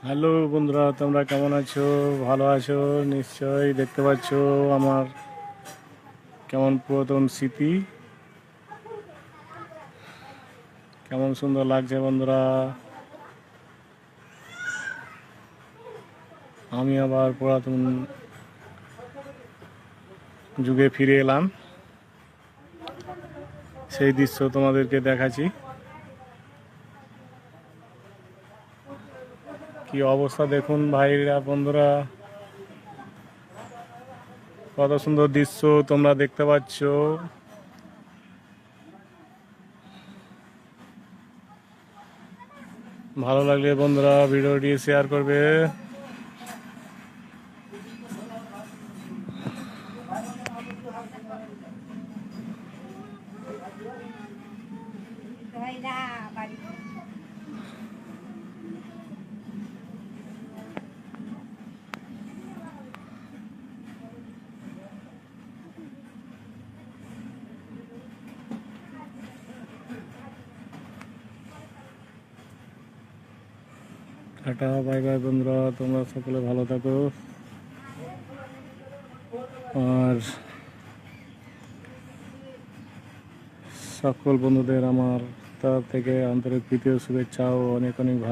Hello বন্ধুরা, তোমরা কেমন আছো? ভালো আছো নিশ্চয়ই। দেখতে পাচ্ছ আমার কেমন পুরাতন স্মৃতি, কেমন সুন্দর লাগছে বন্ধুরা। আমি আবার পুরাতন যুগে ফিরে এলাম, সেই দৃশ্য তোমাদেরকে দেখাচ্ছি। কি অবস্থা দেখুন ভাইরা বন্ধুরা, কত সুন্দর দৃশ্য তোমরা দেখতে পাচ্ছ। ভালো লাগলে বন্ধুরা ভিডিওটি শেয়ার করবে। টাটা, বাই বাই বন্ধুরা, তোমরা সকলে ভালো থাকো। আর সকল বন্ধুদের আমার তরফ থেকে আন্তরিক প্রীতি ও শুভেচ্ছা ও অনেক অনেক ভালো